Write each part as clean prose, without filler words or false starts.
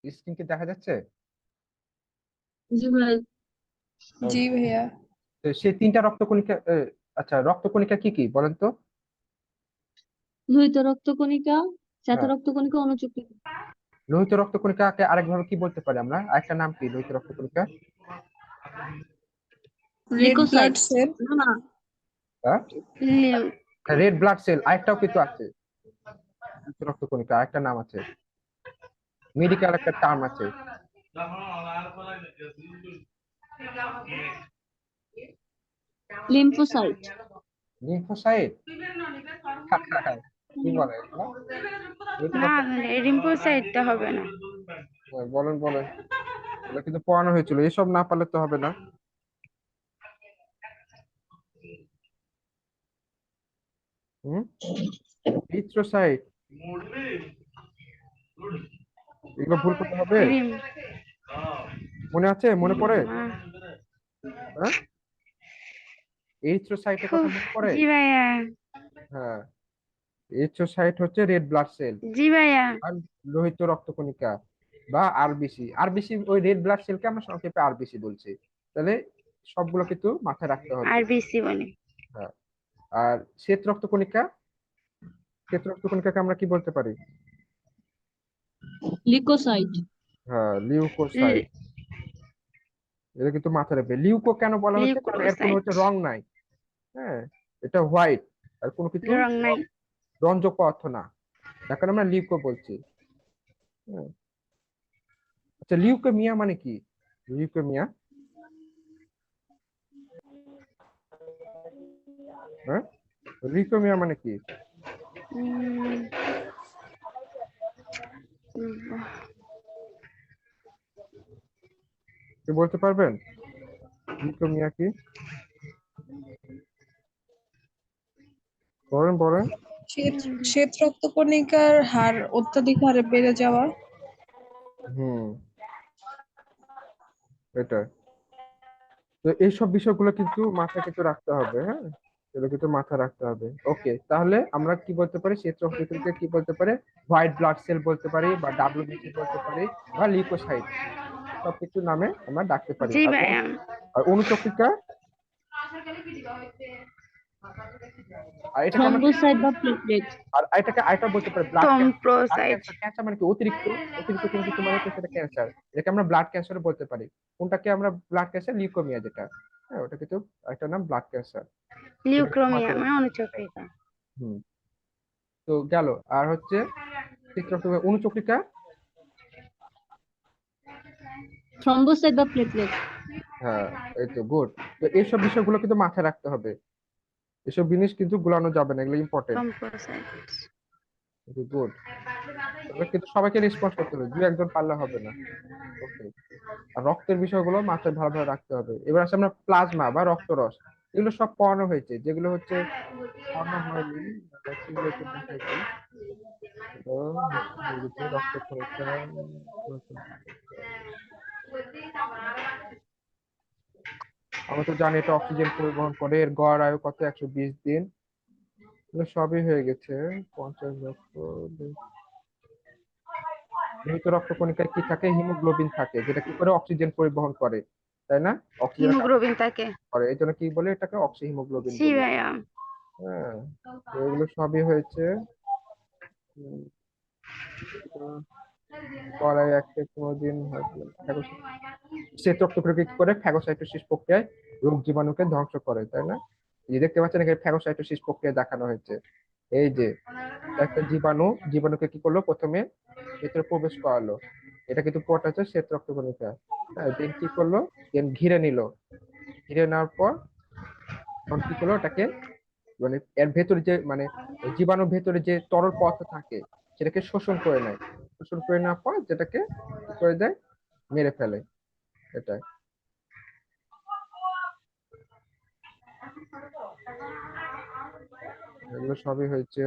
Screen কি দেখা যাচ্ছে? জি ভাই। ও, জি ভাইয়া। তো সেই তিনটা রক্তকণিকা আচ্ছা, রক্তকণিকা কি কি বলেন তো? লোহিত রক্তকণিকা, শ্বেত হ্যাঁ, রক্তকণিকা, অনুচক্রিকা। লোহিত রক্তকণিকাকে আরেকভাবে কি বলতে পারি আমরা? আরেকটা নাম কি লোহিত রক্তকণিকা? Red blood leukocyte. সেল। না না, হ্যাঁ, লিউ রেড ব্লাড সেল আরেকটাও কিন্তু আছে। লোহিত রক্তকণিকা আরেকটা নাম আছে, মেডিকেল একটা টার্ম আছে। লিম্ফোসাইট। লিম্ফোসাইট? কি বলে এগুলো? লোহিত না, রক্ত রিম্পোসাইটটা হবে না। বলেন বলেন, এগুলো কিন্তু পড়ানো হয়েছিল, এসব না পারলে তো হবে না। হুম, ইথ্রোসাইট, এগুলো ভুল করতে হবে? রিম মনে আছে, মনে পড়ে? মা। হ্যাঁ, এরিথ্রোসাইটের কথা মনে পড়ে? জি ভাইয়া। হ্যাঁ, এরিথ্রোসাইট হচ্ছে রেড ব্লাড সেল, জি ভাইয়া। আর লোহিত রক্তকণিকা বা আরবিসি। আরবিসি ওই রেড ব্লাড সেলকে আমরা সংক্ষেপে আরবিসি বলছি। তাহলে সবগুলো কিন্তু মাথায় রাখতে হবে। আরবিসি বলে। হ্যাঁ, আর শ্বেত রক্তকণিকা, শ্বেত রক্তকণিকাকে আমরা কি বলতে পারি? লিউকোসাইট। হ্যাঁ, লিউকোসাইট। এটা কিন্তু মাথায় রাখবে। লিউকো কেন বলা হচ্ছে? কারণ এর কোনো লিউকোসাইট। হচ্ছে রং নাই। হ্যাঁ, এটা হোয়াইট, আর কোনো কিছু রং নাই। রঞ্জক পদার্থ না, যার কারণে আমরা লিউকো বলছি। হ্যাঁ, আচ্ছা, লিউকেমিয়া মানে কি? লিউকেমিয়া, হ্যাঁ, লিউকেমিয়া মানে কি? উম, কি বলতে পারবেন লিউকেমিয়া কি? বলেন বলেন। শ্বেত শ্বেত রক্তকণিকার হার অত্যাধিক হারে বেড়ে যাওয়া। হুম, এটা তো এইসব বিষয়গুলো কিন্তু মাথায় কিন্তু রাখতে হবে। হ্যাঁ, এগুলো কিন্তু মাথায় রাখতে হবে। ওকে, তাহলে আমরা কি বলতে পারি? শ্বেত রক্তকণিকা কি বলতে পারে? হোয়াইট ব্লাড সেল বলতে পারি, বা ডাব্লিউবিসি বলতে পারি, বা লিউকোসাইট, সবকিছু নামে আমরা ডাকতে পারি। জি আর ভাইয়া। আর অনুচক্রিকা, আর এটাকে আমরা থ্রম্বোসাইট বা প্লেটলেট। আর এটাকে আরেকটা বলতে পারি blood cancer. Blood thrombocyte. Cancer, cancer মানে কি? অতিরিক্ত, অতিরিক্ত কোনো কিছু মানে হচ্ছে সেটা ক্যান্সার। এটাকে আমরা ব্লাড ক্যান্সার বলতে পারি। কোনটাকে আমরা ব্লাড ক্যান্সার? লিউকোমিয়া যেটা, হ্যাঁ, ওটা কিন্তু একটা নাম ব্লাড ক্যান্সার। এটা কিন্তু লিউক্রোমিয়া মাথায় মানে রাখতে হবে। অনুচক্রিকা। হুম, তো গেল। আর হচ্ছে চিত্রক অনুচক্রিকা। থ্রম্বোসাইট বা প্লেটলেট। হ্যাঁ, এই তো গুড। তো এইসব বিষয়গুলো কিন্তু মাথায় রাখতে হবে, এসব জিনিস কিন্তু গুলানো যাবে না, এগুলো ইম্পর্টেন্ট। টম্প্রোসাইট। গুড, তবে কিন্তু সবাইকে রেসপন্স করতে হবে, দু একজন পারলে হবে না। ওকে, আর রক্তের বিষয়গুলো মাথায় ভালোভাবে রাখতে হবে। এবার আসলে আমরা প্লাজমা বা রক্তরস, এগুলো সব পড়ানো হয়েছে, যেগুলো হচ্ছে পড়ানো হয়নি সেগুলো একটু দেখাইছি। তো হয়ে গেছে রক্ত পরীক্ষা। আমরা তো জানি এটা অক্সিজেন পরিবহন করে, এর গড় আয়ু কত? 120 দিন। এগুলো সবই হয়ে গেছে। 50 লক্ষ। লোহিত রক্তকণিকায় কি থাকে? হিমোগ্লোবিন থাকে, যেটা কি করে? অক্সিজেন পরিবহন করে, তাই না? অক্সিজেন হিমোগ্লোবিন থাকে। করে, এই জন্য কি বলে এটাকে? অক্সি হিমোগ্লোবিন জি বলে। ভাইয়া। হ্যাঁ, তো এগুলো সবই হয়েছে। উম, গড়ায় একটা কোনোদিন হয়তো শ্বেত রক্তকণিকা কি করে? ফ্যাগোসাইটোসিস প্রক্রিয়ায় রোগ জীবাণুকে ধ্বংস করে, তাই না? এই যে দেখতে পাচ্ছেন এখানে ফ্যাগোসাইটোসিস প্রক্রিয়া দেখানো হয়েছে। এই যে একটা জীবাণু, জীবাণুকে কি করলো? প্রথমে ভেতরে প্রবেশ করালো, এটা কিন্তু পুরোটা হচ্ছে শ্বেত রক্তকণিকা। হ্যাঁ, দেন কি করলো? দেন ঘিরে নিল, ঘিরে নেওয়ার পর তখন কি করলো? ওটাকে মানে এর ভেতরে যে মানে জীবাণুর ভেতরে যে তরল পদার্থ থাকে সেটাকে শোষণ করে নেয়। শোষণ করে নেওয়ার পর যেটাকে কি করে দেয়? মেরে ফেলে। এটাই, এগুলো সবই হয়েছে,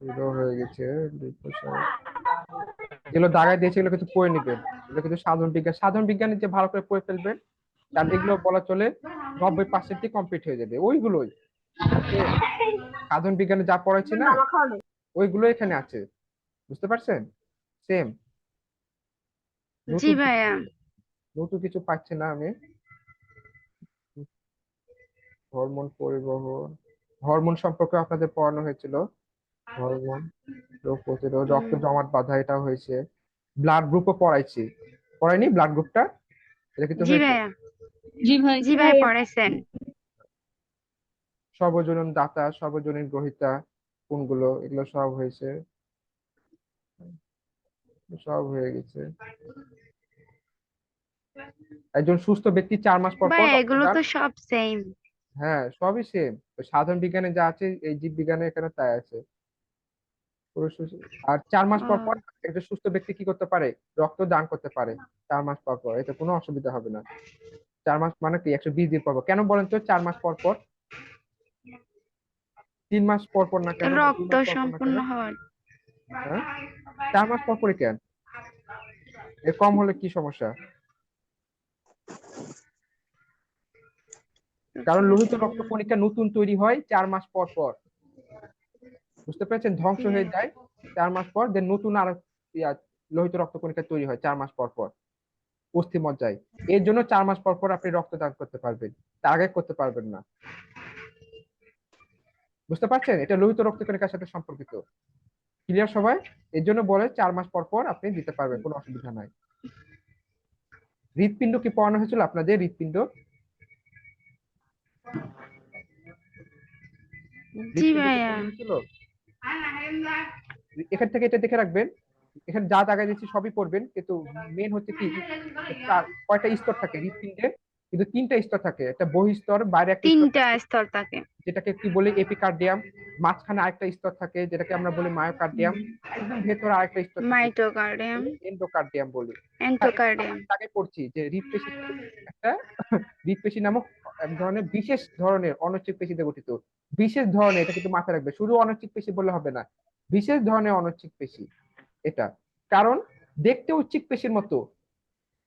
এগুলো হয়ে গেছে। যেগুলো দাগায় দিয়েছে এগুলো কিন্তু পড়ে নিবেন। এগুলো কিন্তু সাধারণ বিজ্ঞান, সাধারণ বিজ্ঞানে যে ভালো করে পড়ে ফেলবেন, তার এগুলো বলা চলে 90% কমপ্লিট হয়ে যাবে ওইগুলোই। আজকে সাধারণ বিজ্ঞানে যা পড়াচ্ছি না, ওইগুলো এখানে আছে, বুঝতে পারছেন? সেম? জি নতুন ভাইয়া। নতুন কিছু পাচ্ছি না আমি। হরমোন পরিবহন, হরমোন সম্পর্কে আপনাদের পড়ানো হয়েছিল। হরমোন, রোগ প্রতিরোধ, রক্ত জমাট বাঁধা, এটা হয়েছে। ব্লাড গ্রুপও পড়াইছি, পড়াইনি ব্লাড গ্রুপটা? এটা কিন্তু জি হয়েছে। ভাইয়া। জি ভাই। জি ভাই পড়াইছেন। সর্বজনীন দাতা, সর্বজনীন গ্রহিতা কোনগুলো, এগুলো সব হয়েছে, সব হয়ে গেছে। একজন সুস্থ ব্যক্তি 4 মাস পর পর ভাইয়া এগুলো রক্তদান। তো সব সেম। হ্যাঁ, সবই সেম। সাধারণ বিজ্ঞানে যা আছে এই জীব বিজ্ঞানে এখানে তাই আছে। আর 4 মাস পর পর ও একটা সুস্থ ব্যক্তি কি করতে পারে? রক্ত দান করতে পারে 4 মাস পর পর, এতে কোনো অসুবিধা হবে না। 4 মাস মানে কি 120 দিন পর পর। কেন বলেন তো 4 মাস পর পর? 3 মাস পর পর না কেন, বা 2 রক্ত মাস পর পর না কেন? সম্পূর্ণ হওয়ার। হ্যাঁ, 4 মাস পর পরই কেন? এর কম হলে কি সমস্যা? কারণ লোহিত রক্ত কণিকা নতুন তৈরি হয় 4 মাস পর পর। বুঝতে পেরেছেন? ধ্বংস হয়ে যায় 4 মাস পর, দেন নতুন আর লোহিত রক্ত কণিকা তৈরি হয় 4 মাস পর পর অস্থি মজ্জায়। এর জন্য 4 মাস পর পর আপনি রক্তদান করতে পারবেন, তার আগে করতে পারবেন না। বুঝতে পারছেন? এটা লোহিত রক্ত কণিকার সাথে সম্পর্কিত। ক্লিয়ার সবাই? এর জন্য বলে 4 মাস পর পর আপনি দিতে পারবেন, কোনো অসুবিধা নাই। হৃৎপিণ্ড কি পড়ানো হয়েছিল আপনাদের? হৃৎপিণ্ড, জি হৃৎপিণ্ড কি ভাইয়া। পড়ানো হয়েছিল? এখান থেকে এটা দেখে রাখবেন, এখানে যা জায়গায় দিচ্ছি সবই পড়বেন, কিন্তু মেন হচ্ছে কি, কয়টা স্তর থাকে হৃৎপিণ্ডে? কিন্তু 3টা স্তর থাকে, একটা বহিঃস্তর, বাইরে একটা স্তর তিনটা থাকে স্তর থাকে। যেটাকে কি বলি এপিকার্ডিয়াম, মাঝখানে আরেকটা স্তর থাকে যেটাকে আমরা বলি মায়োকার্ডিয়াম, একদম ভেতরে আরেকটা স্তর থাকে মাইটোকন্ড্রিয়াম, এন্ডোকার্ডিয়াম বলি। হ্যাঁ, এটা আমরা এন্ডোকার্ডিয়াম। আগে পড়ছি যে হৃৎপেশি একটা হৃৎপেশি নামক এক ধরনের বিশেষ ধরনের অনৈচ্ছিক পেশিতে গঠিত। বিশেষ ধরনের, এটা কিন্তু মাথায় রাখবে, শুধু অনৈচ্ছিক পেশি বললে হবে না, বিশেষ ধরনের অনৈচ্ছিক পেশি এটা। কারণ দেখতে ঐচ্ছিক পেশির মতো,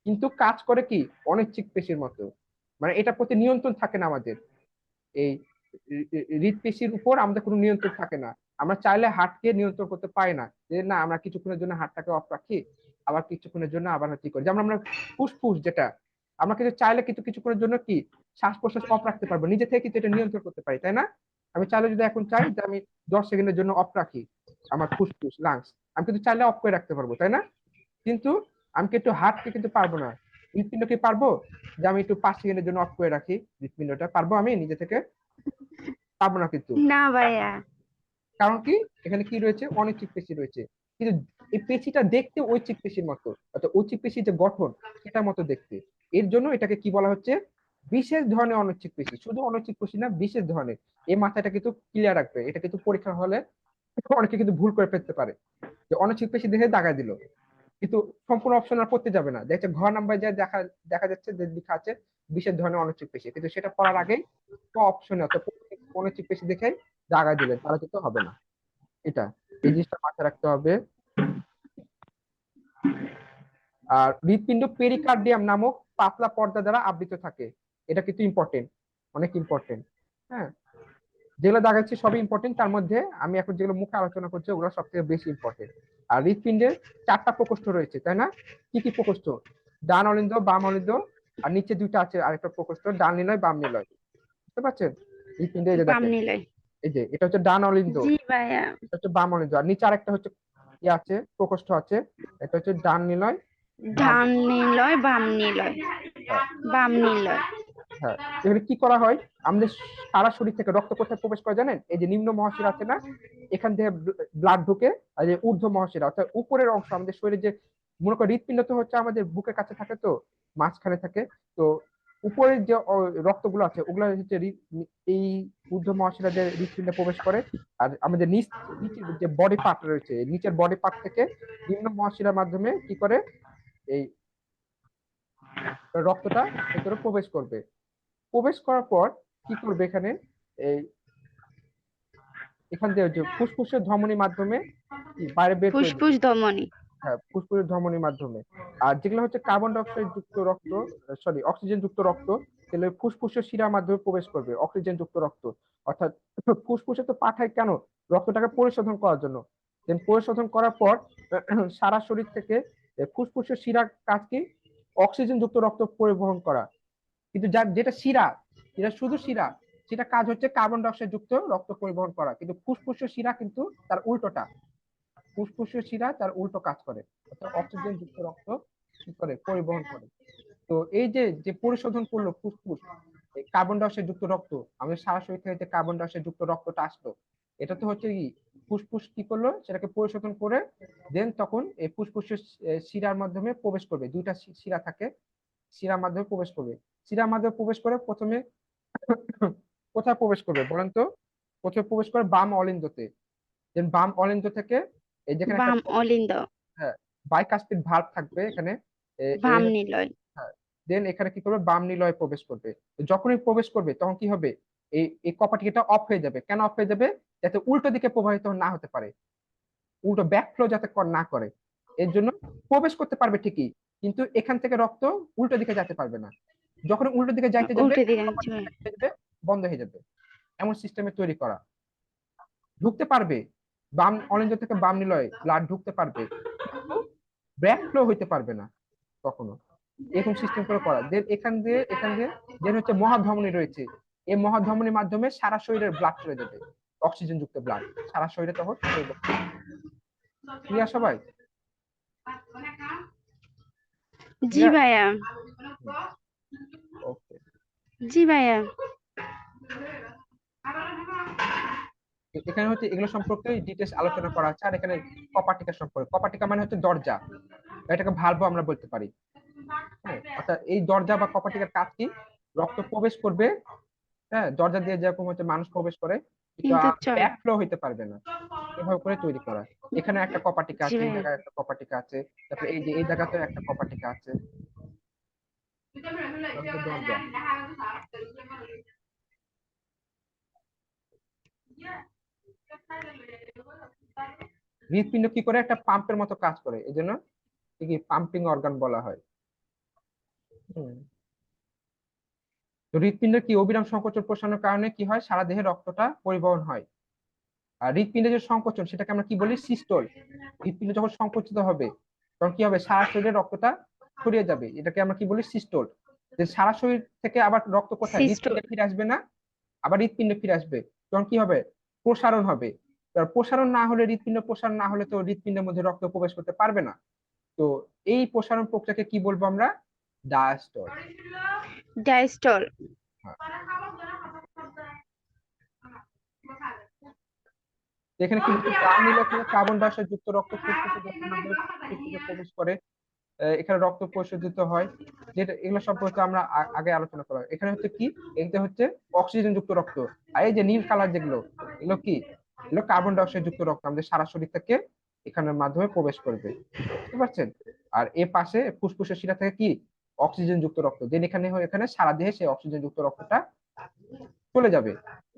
কিন্তু কাজ করে কি অনৈচ্ছিক পেশির মতো। মানে এটা প্রতি নিয়ন্ত্রণ থাকে না আমাদের। এই হৃৎপেশির উপর আমাদের কোনো নিয়ন্ত্রণ থাকে না। আমরা চাইলে হার্টকে নিয়ন্ত্রণ করতে পারি না, যে না আমরা কিছুক্ষণের জন্য হার্টটাকে অফ রাখি, আবার কিছুক্ষণের জন্য আবার কি করি, যেমন আমরা ফুসফুস যেটা, আমরা কিন্তু চাইলে কিন্তু কিছুক্ষণের জন্য কি শ্বাস প্রশ্বাস অফ রাখতে পারবো, নিজে থেকে কিন্তু এটা নিয়ন্ত্রণ করতে পারি, তাই না? আমি চাইলে যদি এখন চাই যে আমি 10 সেকেন্ডের জন্য অফ রাখি আমার ফুসফুস লাংস, আমি কিন্তু চাইলে অফ করে রাখতে পারবো, তাই না? কিন্তু আমি কিন্তু হার্টকে কিন্তু পারবো না। হৃৎপিণ্ডকে পারবো যে আমি একটু 5 সেকেন্ডের জন্য অফ করে রাখি, হৃৎপিণ্ডটা পারবো আমি নিজে থেকে? পারবো না কিন্তু। না ভাইয়া। কারণ কি, এখানে কি রয়েছে, অনৈচ্ছিক পেশি রয়েছে। কিন্তু এই পেশিটা দেখতে ঐচ্ছিক পেশির মতো, অর্থাৎ ঐচ্ছিক পেশির যে গঠন সেটার মতো দেখতে। এর জন্য এটাকে কি বলা হচ্ছে, বিশেষ ধরনের অনৈচ্ছিক পেশি। শুধু অনৈচ্ছিক পেশি না, বিশেষ ধরনের। এই মাথাটা কিন্তু ক্লিয়ার রাখবে, এটা কিন্তু পরীক্ষা হলে অনেকে কিন্তু ভুল করে ফেলতে পারে, যে অনৈচ্ছিক পেশি দেখে দাগায় দিল, কিন্তু সম্পূর্ণ অপশন আর পড়তে যাবে না, দেখছে ঘর নাম্বার যা দেখা দেখা যাচ্ছে যে লেখা আছে বিশেষ ধরনের অনৈচ্ছিক পেশি, কিন্তু সেটা পড়ার আগেই অপশনে অর্থাৎ অনৈচ্ছিক পেশি দেখে দাগা দিলেন, তাহলে কিন্তু হবে না। এটা, এই জিনিসটা মাথায় রাখতে হবে। আর হৃৎপিণ্ড পেরিকার্ডিয়াম নামক পাতলা পর্দা দ্বারা আবৃত থাকে, এটা কিন্তু ইম্পর্টেন্ট, অনেক ইম্পর্টেন্ট। হ্যাঁ, যেগুলো দাগাচ্ছি সবই ইম্পর্টেন্ট, তার মধ্যে আমি এখন যেগুলো মুখে আলোচনা করছি ওগুলো সব থেকে বেশি ইম্পর্টেন্ট। আর হৃৎপিণ্ডের 4টা প্রকোষ্ঠ রয়েছে, তাই না? কি কি প্রকোষ্ঠ? ডান অলিন্দ, বাম অলিন্দ, আর নিচে 2টা আছে আরেকটা প্রকোষ্ঠ, ডান নিলয় বাম নিলয়। বুঝতে পারছেন? হৃৎপিণ্ডে এই যে বাম দেখেন, নিলয়। এই যে এটা হচ্ছে ডান অলিন্দ, জি ভাইয়া। এটা হচ্ছে বাম অলিন্দ, আর নিচে আরেকটা হচ্ছে কি আছে, প্রকোষ্ঠ আছে, এটা হচ্ছে ডান নিলয় বাম। ডান নিলয় বাম নিলয়। হ্যাঁ, বাম নিলয়। হ্যাঁ। এখানে কি করা হয়, আমাদের সারা শরীর থেকে রক্ত কোথায় প্রবেশ করে জানেন? এই যে নিম্ন মহাশিরা আছে না, এখান থেকে ব্লাড ঢুকে, আর যে ঊর্ধ্ব মহাশিরা অর্থাৎ উপরের অংশ আমাদের শরীরে, যে মনে করো হৃৎপিণ্ড তো হচ্ছে আমাদের বুকের কাছে থাকে, তো মাঝখানে থাকে, তো উপরের যে রক্তগুলো আছে ওগুলো হচ্ছে এই ঊর্ধ্ব মহাশিরা যে হৃৎপিণ্ডে প্রবেশ করে, আর আমাদের নিচের যে বডি পার্ট রয়েছে, নিচের বডি পার্ট থেকে নিম্ন মহাশিরার মাধ্যমে কি করে এই রক্তটা ভেতরে প্রবেশ করবে। প্রবেশ করার পর কি করবে এখানে, এই এখান দিয়ে যে ফুসফুসের ধমনির মাধ্যমে বাইরে বের করে দেবে। ফুসফুস ধমনী। হ্যাঁ, ফুসফুসের ধমনির মাধ্যমে। আর যেগুলো হচ্ছে কার্বন ডাই অক্সাইড যুক্ত রক্ত, সরি অক্সিজেন যুক্ত রক্ত, তাহলে ফুসফুসের শিরার মাধ্যমে প্রবেশ করবে অক্সিজেন যুক্ত রক্ত। অর্থাৎ ফুসফুসে তো পাঠায় কেন, রক্তটাকে পরিশোধন করার জন্য। দেন পরিশোধন করার পর সারা শরীর থেকে ফুসফুসের শিরার কাজ কি অক্সিজেন যুক্ত রক্ত পরিবহন করা। কিন্তু যেটা শিরা, যেটা শুধু শিরা, সেটা কাজ হচ্ছে কার্বন ডাই অক্সাইড যুক্ত রক্ত পরিবহন করা। কিন্তু ফুসফুসের শিরা কিন্তু তার উল্টোটা, ফুসফুসের শিরা তার উল্টো কাজ করে, অর্থাৎ অক্সিজেন যুক্ত রক্ত কি করে পরিবহন করে। তো এই যে যে পরিশোধন করলো ফুসফুস, এই কার্বন ডাই অক্সাইড যুক্ত রক্ত, আমাদের সারা শরীর থেকে যে কার্বন ডাই অক্সাইড যুক্ত রক্তটা আসলো, এটা তো হচ্ছে কি ফুসফুস কি করলো সেটাকে পরিশোধন করে দেন তখন এই ফুসফুসের শিরার মাধ্যমে প্রবেশ করবে। দুইটা শিরা থাকে, শিরার মাধ্যমে প্রবেশ করবে। শিরার মাধ্যমে প্রবেশ করে প্রথমে কোথায় প্রবেশ করবে বলেন তো? প্রথমে প্রবেশ করে বাম অলিন্দতে, দেন বাম অলিন্দ থেকে এই যেখানে একটা বাম অলিন্দ, হ্যাঁ বাইকাস্পিড ভালভ থাকবে এখানে, বাম নিলয়। দেন এখানে কি করবে বাম নিলয়ে প্রবেশ করবে। তো যখনই প্রবেশ করবে তখন কি হবে, এই এই কপাটিটা অফ হয়ে যাবে। কেন অফ হয়ে যাবে? যাতে উল্টো দিকে প্রবাহিত না হতে পারে, উল্টো ব্যাকফ্লো যাতে না করে। এর জন্য প্রবেশ করতে পারবে ঠিকই, কিন্তু এখান থেকে রক্ত উল্টো দিকে যেতে পারবে না। যখন উল্টো দিকে যাইতে যাবে উল্টে দিকে কপাটিটা কি হয়ে যাবে? বন্ধ হয়ে যাবে। এমন সিস্টেমে তৈরি করা। ঢুকতে পারবে, বাম অলিন্দ থেকে বাম নিলয়ে ব্লাড ঢুকতে পারবে, কিন্তু ব্যাক ফ্লো হইতে পারবে না কখনো। এরকম সিস্টেম করে করা। দেন এখান দিয়ে দেন হচ্ছে মহাধমনী রয়েছে। এই মহাধমনীর মাধ্যমে সারা শরীরের ব্লাড চলে যাবে, অক্সিজেন যুক্ত ব্লাড সারা শরীরে তখন ক্লিয়ার সবাই? জি ভাইয়া, ওকে। জি ভাইয়া। এখানে হচ্ছে এগুলো সম্পর্কে ডিটেলস আলোচনা করা আছে। আর এখানে কপাটিকা সম্পর্কে, কপাটিকা মানে হচ্ছে দরজা, এটাকে ভালভও আমরা বলতে পারি। হ্যাঁ, অর্থাৎ এই দরজা বা কপাটিকার কাজ কি, রক্ত প্রবেশ করবে, হ্যাঁ দরজা দিয়ে যেরকম হচ্ছে মানুষ প্রবেশ করে, কিন্তু কিন্তু চল, ব্যাক ফ্লো হইতে পারবে না, এভাবে করে তৈরি করা। এখানে একটা কপাটিকা জি আছে, এই ভাইয়া। জায়গায় একটা কপাটিকা আছে, তারপরে এই যে এই জায়গাতেও একটা কপাটিকা আছে। দরজা। হৃৎপিণ্ড কি করে, একটা পাম্পের মতো কাজ করে, এই জন্য কি পাম্পিং অর্গান বলা হয়। হুম। তো হৃৎপিণ্ডের কি অবিরাম সংকোচন প্রসারণের কারণে কি হয়, সারা দেহে রক্তটা পরিবহন হয়। আর হৃৎপিণ্ডের যে সংকোচন সেটাকে আমরা কি বলি, সিস্টোল। হৃৎপিণ্ড যখন সংকুচিত হবে তখন কি হবে, সারা শরীরে রক্তটা ছড়িয়ে যাবে, এটাকে আমরা কি বলি, সিস্টোল। যে সারা শরীর থেকে আবার রক্ত কোথায়, সিস্টো, হৃৎপিণ্ডে ফিরে আসবে না, আবার হৃৎপিণ্ডে ফিরে আসবে, তখন কি হবে, প্রসারণ হবে। এবার প্রসারণ না হলে, হৃৎপিণ্ড প্রসারণ না হলে তো হৃৎপিণ্ডের মধ্যে রক্ত প্রবেশ করতে পারবে না। তো এই প্রসারণ প্রক্রিয়াকে কি বলবো আমরা, ডায়াস্টল। ডায়াস্টল। এখানে কি হচ্ছে, প্রাণ নিলে থেকে কার্বন ডাই অক্সাইড যুক্ত রক্ত ফুসফুসে যখন আমাদের ফুসফুসে প্রবেশ করে, এখানে রক্ত পরিশোধিত হয়। যেটা এগুলো সম্পর্কে আমরা আগে আলোচনা করা। এখানে হচ্ছে কি, এটা হচ্ছে অক্সিজেন যুক্ত রক্ত। আর এই যে নীল কালার যেগুলো, এগুলো কি, এগুলো কার্বন ডাই অক্সাইড যুক্ত রক্ত আমাদের সারা শরীর থেকে এখানের মাধ্যমে প্রবেশ করবে, বুঝতে পারছেন? আর এ পাশে ফুসফুসের শিরা থেকে কি অক্সিজেন যুক্ত রক্ত, দেন এখানে সারা দেহে সেই অক্সিজেন যুক্ত রক্তটা চলে যাবে।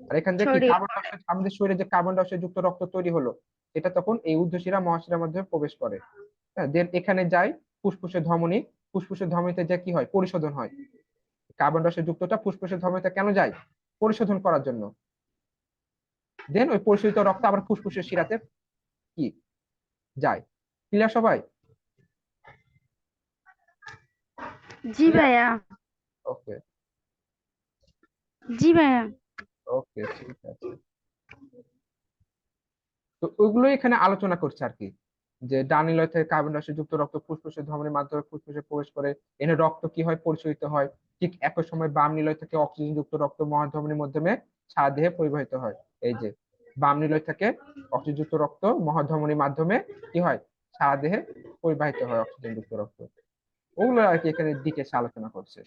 আর এখান থেকে কি ছড়িয়ে কার্বন ডাই অক্সাইড, আমাদের শরীরে যে কার্বন ডাই অক্সাইড যুক্ত রক্ত তৈরি হলো, এটা তখন এই ঊর্ধ্বশিরা মহাশিরার মাধ্যমে প্রবেশ করে। হ্যাঁ, দেন এখানে যায় ফুসফুসের ধমনী, ফুসফুসের ধমনীতে যে কি হয়, পরিশোধন হয়। কার্বন ডাই অক্সাইড যুক্তটা ফুসফুসের ধমনীতে কেন যায়, পরিশোধন করার জন্য। দেন ওই পরিশোধিত রক্ত আবার ফুসফুসের শিরাতে কি যায়। ক্লিয়ার সবাই? জি ভাইয়া, ওকে। জি ভাইয়া। ওকে, ঠিক আছে। তো ওগুলোই এখানে আলোচনা করছে আর কি, যে ডান নিলয় থেকে কার্বন ডাই অক্সাইড যুক্ত রক্ত ফুসফুসের ধমনির মাধ্যমে ফুসফুসে প্রবেশ করে, এনে রক্ত কি হয়, পরিশোধিত হয়। ঠিক একই সময় বাম নিলয় থেকে অক্সিজেন যুক্ত রক্ত মহাধমনির মাধ্যমে সারা দেহে পরিবাহিত হয়। এই যে বাম নিলয় থেকে অক্সিজেন যুক্ত রক্ত মহাধমনির মাধ্যমে কি হয়, সারা দেহে পরিবাহিত হয় অক্সিজেন যুক্ত রক্ত। ওগুলো আর কি এখানে ডিটেলস আলোচনা করছে।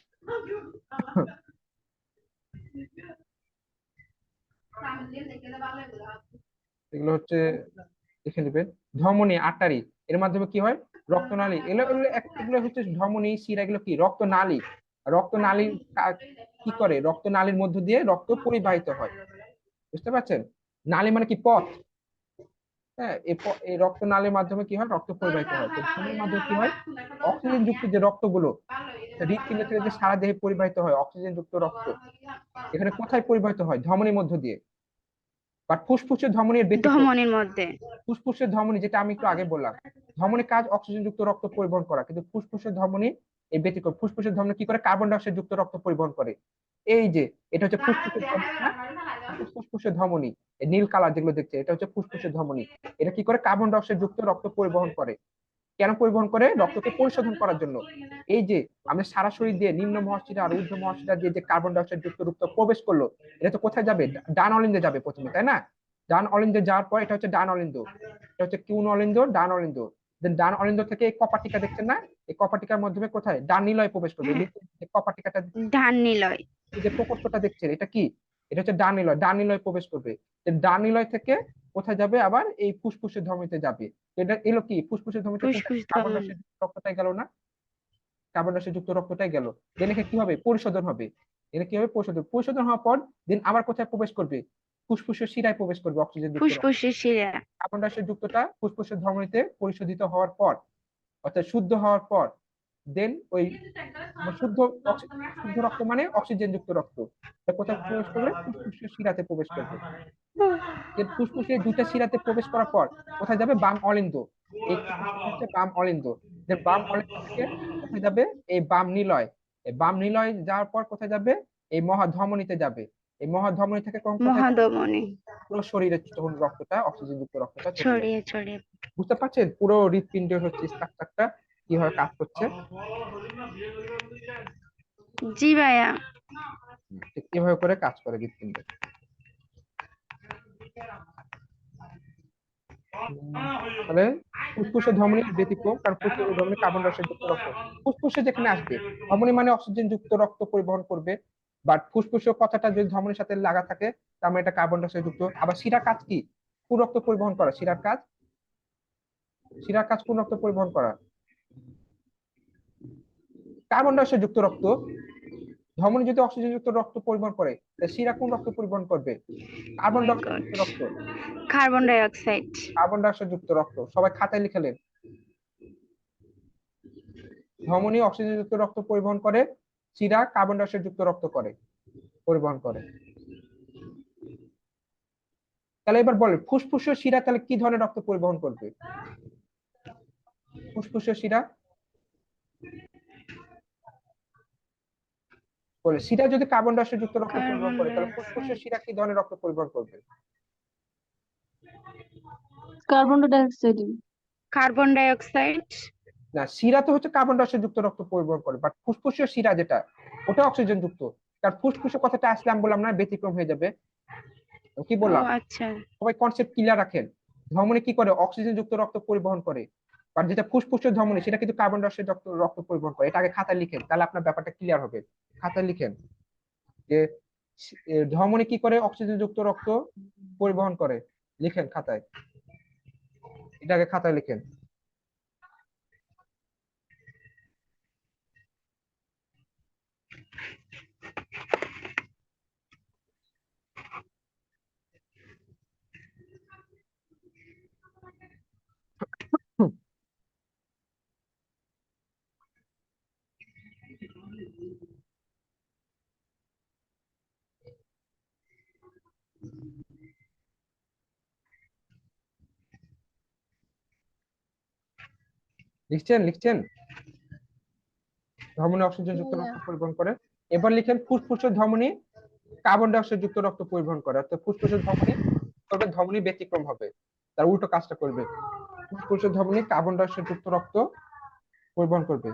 এগুলো হচ্ছে দেখে নেবেন। ধমনী, আর্টারি, এর মাধ্যমে কি হয়, রক্তনালী। এগুলো এগুলো এগুলো হচ্ছে ধমনী, শিরা, এগুলো কি রক্তনালী। রক্তনালীর কি করে, রক্তনালীর মধ্য দিয়ে রক্ত পরিবাহিত হয়, বুঝতে পারছেন? নালী মানে কি, পথ। হ্যাঁ, এই রক্তনালীর মাধ্যমে কি হয়, রক্ত পরিবাহিত হয়। তো ধমনীর মাধ্যমে কি হয়, অক্সিজেন যুক্ত যে রক্তগুলো হৃৎপিণ্ড থেকে যে সারা দেহে পরিবাহিত হয় অক্সিজেন যুক্ত রক্ত, এখানে কোথায় পরিবাহিত হয়, ধমনীর মধ্য দিয়ে। বাট ফুসফুসের ধমনীর ব্যতিক্রম। ধমনীর মধ্যে। ফুসফুসের ধমনী যেটা আমি একটু আগে বললাম, ধমনীর কাজ অক্সিজেন যুক্ত রক্ত পরিবহন করা, কিন্তু ফুসফুসের ধমনী এই ব্যতিক্রম। ফুসফুসের ধমনী কি করে? কার্বন ডাই অক্সাইড যুক্ত রক্ত পরিবহন করে। এই যে এটা হচ্ছে ফুসফুসের ধমনী না? ফুসফুসের ধমনী, এই নীল কালার যেগুলো দেখছে এটা হচ্ছে ফুসফুসের ধমনী। এটা কি করে? কার্বন ডাই অক্সাইড যুক্ত রক্ত পরিবহন করে। কেন পরিবহন করে? রক্তকে পরিশোধন করার জন্য। এই যে আমাদের সারা শরীর দিয়ে নিম্ন মহাশিরা আর ঊর্ধ্ব মহাশিরা দিয়ে যে কার্বন ডাই অক্সাইড যুক্ত রক্ত প্রবেশ করলো, এটা তো কোথায় যাবে? ডান অলিন্দে যাবে প্রথমে, তাই না? ডান অলিন্দে যাওয়ার পর এটা হচ্ছে ডান অলিন্দ, এটা হচ্ছে কিউন অলিন্দ, ডান অলিন্দ। দেন ডান অলিন্দ থেকে এই কপাটিকা দেখছেন না? এই কপাটিকার মাধ্যমে কোথায়? ডান নিলয়ে প্রবেশ করবে। হ্যাঁ, কপাটিকাটা, ডান নিলয়। এই যে প্রকোষ্ঠটা দেখছেন, এটা কি? এটা হচ্ছে ডান নিলয়। ডান নিলয়ে প্রবেশ করবে। ডান নিলয় থেকে কোথায় যাবে? আবার এই ফুসফুসের ধমনীতে যাবে। তো এটা এলো কি? ফুসফুসের ধমনীতে কোনটা? ফুসফুস কার্বন ডাই ধমনী। অক্সাইড রক্তটাই গেল না? কার্বন ডাই অক্সাইড যুক্ত রক্তটাই গেল। দেন এখানে কি হবে? পরিশোধন হবে। এটা কি হবে? পরিশোধন। পরিশোধন হওয়ার পর দেন আবার কোথায় প্রবেশ করবে? ফুসফুসের শিরায় প্রবেশ করবে অক্সিজেন যুক্ত রক্ত। ফুসফুসের শিরা। কার্বন ডাই অক্সাইড যুক্তটা ফুসফুসের ধমনীতে পরিশোধিত হওয়ার পর, অর্থাৎ শুদ্ধ হওয়ার পর, দেন ওই শুদ্ধ শুদ্ধ রক্ত মানে অক্সিজেন যুক্ত রক্ত, এটা কোথায় প্রবেশ করবে? ফুসফুসের শিরাতে প্রবেশ করবে। এর ফুসফুসে দুইটা শিরাতে প্রবেশ করার পর কোথায় যাবে? বাম অলিন্দ। এই ফুসফুসটা হচ্ছে বাম অলিন্দ। যে বাম অলিন্দ থেকে কোথায় যাবে? এই বাম নিলয়। এই বাম নিলয় যাওয়ার পর কোথায় যাবে? এই মহাধমনীতে যাবে। এই মহাধমনী থেকে কোথায় যাবে? মহাধমনী। পুরো শরীরে তখন রক্তটা, অক্সিজেন যুক্ত রক্তটা চলে যাবে। ছড়িয়ে ছড়িয়ে। বুঝতে পারছেন পুরো হৃৎপিণ্ডের হচ্ছে স্ট্রাকচারটা কিভাবে কাজ করছে? জি ভাইয়া। ঠিক এভাবে করে কাজ করে হৃৎপিণ্ড। তাহলে ফুসফুসের ধমনী ব্যতিক্রম, কারণ ফুসফুসের ধমনী কার্বন ডাই অক্সাইড যুক্ত রক্ত। ফুসফুসে যেখানে আসবে, ধমনী মানে অক্সিজেন যুক্ত রক্ত পরিবহন করবে। বাট ফুসফুসের কথাটা যদি ধমনীর সাথে লাগা থাকে, তার মানে এটা কার্বন ডাই অক্সাইড যুক্ত। আবার শিরার কাজ কি? কোন রক্ত পরিবহন করা? শিরার কাজ, শিরার কাজ কোন রক্ত পরিবহন করা? কার্বন ডাই অক্সাইড যুক্ত রক্ত। ধমনী যদি অক্সিজেন যুক্ত রক্ত পরিবহন করে, তাহলে শিরা কোন রক্ত পরিবহন করবে? কার্বন ডাই অক্সাইড যুক্ত রক্ত। Carbon die oxide. Carbon die oxide যুক্ত রক্ত। সবাই খাতায় লিখলেন। ধমনী অক্সিজেন যুক্ত রক্ত পরিবহন করে, শিরা কার্বন ডাই অক্সাইড যুক্ত রক্ত করে পরিবহন করে। তাহলে এবার বলেন ফুসফুসের শিরা তাহলে কি ধরনের রক্ত পরিবহন করবে? ফুসফুসের শিরা বলে, শিরা যদি কার্বন ডাই অক্সাইড যুক্ত রক্ত পরিবহন কার্বন করে, ডাই তাহলে ফুসফুসের অক্সাইড। শিরা কি ধরনের রক্ত পরিবহন করবে? Carbon die oxide. Carbon die oxide. না, শিরা তো হচ্ছে কার্বন ডাই অক্সাইড যুক্ত রক্ত পরিবহন করে, বাট ফুসফুসের শিরা যেটা, ওটা অক্সিজেন যুক্ত। কারণ ফুসফুসের কথাটা আসলে আমি বললাম না, ব্যতিক্রম হয়ে যাবে। আমি কি ও বললাম? আচ্ছা। সবাই কনসেপ্ট ক্লিয়ার রাখেন। ধমনী কি করে? অক্সিজেন যুক্ত রক্ত পরিবহন করে। আর যেটা ফুসফুসের ধমনী সেটা কিন্তু কার্বন ডাই অক্সাইড রক্ত পরিবহন করে। এটা আগে খাতায় লিখেন, তাহলে আপনার ব্যাপারটা ক্লিয়ার হবে। খাতায় লিখেন যে ধমনী কি করে? অক্সিজেন যুক্ত রক্ত পরিবহন করে। লিখেন খাতায়, এটা আগে খাতায় লিখেন। হুম, লিখছেন? লিখছেন? ধমনী অক্সিজেন যুক্ত রক্ত পরিবহন করে। এবার লিখেন ফুসফুসের ধমনী কার্বন ডাই অক্সাইড যুক্ত রক্ত পরিবহন করে। অর্থাৎ ফুসফুসের ধমনী করবে, ধমনী ব্যতিক্রম হবে, তার উল্টো কাজটা করবে। ফুসফুসের ধমনী কার্বন ডাই অক্সাইড যুক্ত রক্ত পরিবহন করবে।